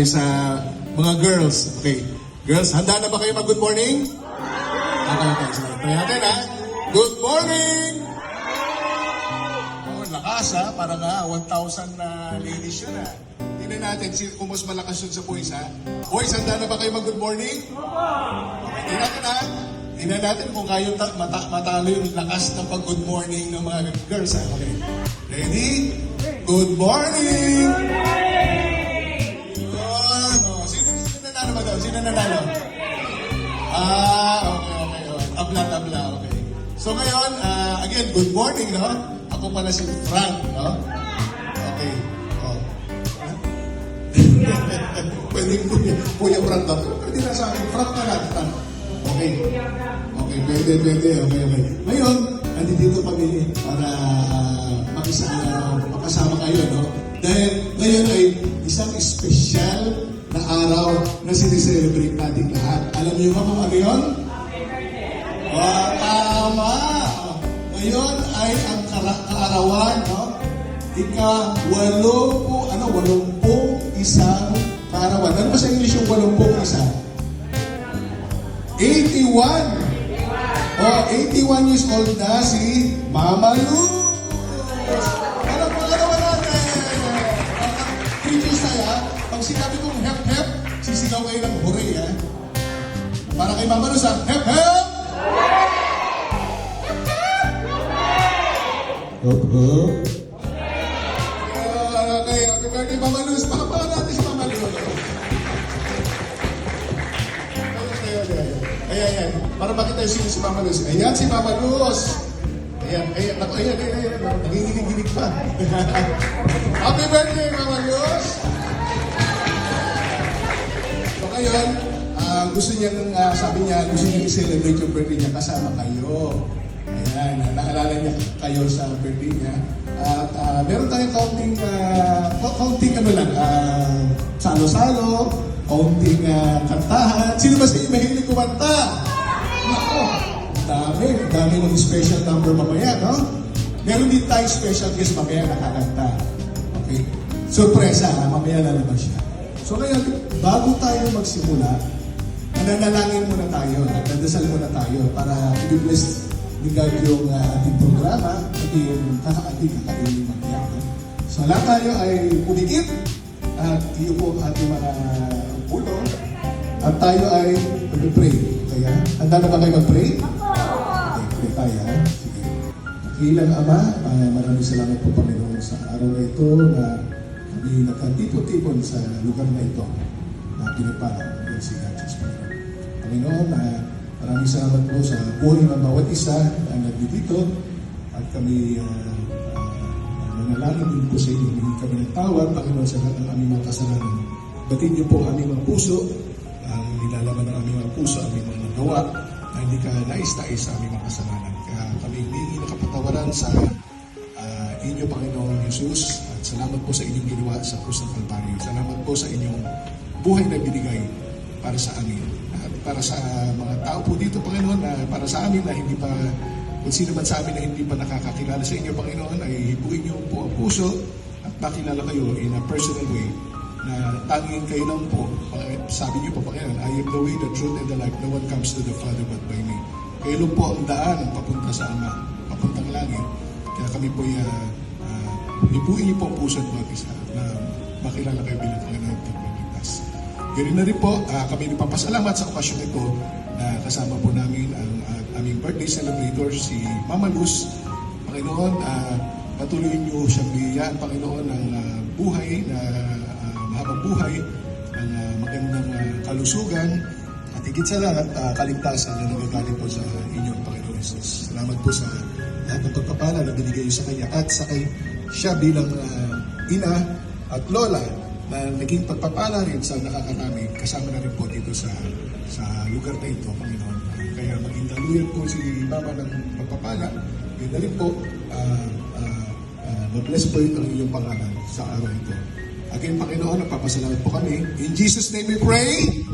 Sa mga girls. Okay. Girls, handa na ba kayo mag-good morning? Okay. Try natin ha. Good morning! Oh, lakas ha. Para nga 1,000 na ladies yun ha. Tingnan natin kung mas malakas yun sa boys ha. Boys, handa na ba kayo mag-good morning? Okay, tingnan natin ha. Tingnan natin kung kayo matalo yung lakas ng pag-good morning ng mga girls ha. Okay. Ready? Good morning! Sino nanalo? Okay. Tabla. Okay. So ngayon, again, good morning, no? Ako pala si Frank, no? Okay. Oh. Pwede Kuya Frank daw. Pwede na sa akin, Frank na natin. Okay. Okay, pwede. Okay. Ngayon, andito kami para makasama kayo, no? Dahil ngayon ay isang espesyal na araw na sineselebrate natin lahat. Alam niyo ba kung ano yun? Tama! Ngayon ay ang kaarawan, no? Ika-81 kaarawan. Ano ba sa English yung 81? 81! 81 years old na si Mama Lu! Ano po kaarawan natin? Previous tayo, pag sinabi kong hep-hep, sisigaw kayo ng hooray, ha? Para kay Mama Luz, ha? Hep-hep! Hep-hep! Okay, happy birthday, Mama Luz. Pakapakan natin si Mama Luz. Ayan. Para makita yung sino si Mama Luz. Ayan si Mama Luz. Ayan. Nagiginig pa. Happy birthday, Mama Luz! So ngayon, gusto niya i-celebrate yung birthday niya kasama kayo. Ayan, naalala niya kayo sa birthday niya. At meron tayong kaunting salo-salo, kaunting kantahan. Sino ba sa inyo mahilig kumanta? Nako, dami ng special number mamaya, no? Meron din tayong special guest mamaya nakakanta. Okay? Surpresa, mamaya lalabas siya. So ngayon, bago tayo magsimula, nananalangin muna tayo, nagdadasal muna tayo para i-bless ni God yung ating programa at yung kakainin magyan. So lahat tayo ay pumikit at iupo ang ating mga pulo at tayo ay mag-pray. Kaya, handa na ba kayo mag-pray? Okay, pray tayo. Sige. Dakilang Ama, maraming salamat po Panginoon sa araw na ito na kami nagkatipon-tipon sa lugar na ito na pinagpala ng si God Jesus. Panginoon, maraming salamat po sa buhay ng bawat isa na nandito at kami nanalangin din po sa inyo. Hindi kami nagtawad, Panginoon, sa lahat ng aming mga kasalanan. Batin niyo po aming mga puso, ang nilalaman ng aming mga puso, aming mga nagawa, na hindi ka nais-nais sa aming mga kasalanan. Kaya kami hindi nakapatawaran sa inyo, Panginoon Jesus, at salamat po sa inyong ginawa sa krus ng Kalbaryo. Salamat po sa inyong buhay na binigay para sa amin. At para sa mga tao po dito, Panginoon, para sa amin na hindi pa, kung sino man sa amin na hindi pa nakakakilala sa inyo, Panginoon, ay hibuin niyo po ang puso at makilala kayo in a personal way na tanging kayo lang po. Sabi niyo po, Panginoon, I am the way, the truth, and the life. No one comes to the Father but by me. Kayo lang po ang daan papunta sa Ama, papuntang langit. Kaya kami po hibuin niyo po ang puso at bawat isa na makilala kayo bilang Panginoon at Pagmamagtas. Ganun na rin po, kami nagpapasalamat sa okasyon ito na kasama po namin ang aming birthday celebrator, si Mama Luz. Panginoon, patuloy niyo siyang biyayaan, Panginoon, ng buhay, na mahabang buhay, ng magandang kalusugan, at higit sa lahat, kaligtasan na nagagaling po sa inyong Panginoon Jesus. Salamat po sa lahat ng pagpapala na binigay sa Kanya at sa siya bilang ina at lola na naging pagpapala rin sa nakakatami, kasama na rin po dito sa lugar na ito, Panginoon. Kaya maging daluyan po si Mama ng pagpapala, yun na rin po, mag-bless po ang iyong pangalan sa araw ito. Again, Panginoon, nagpapasalamat po kami. In Jesus' name we pray!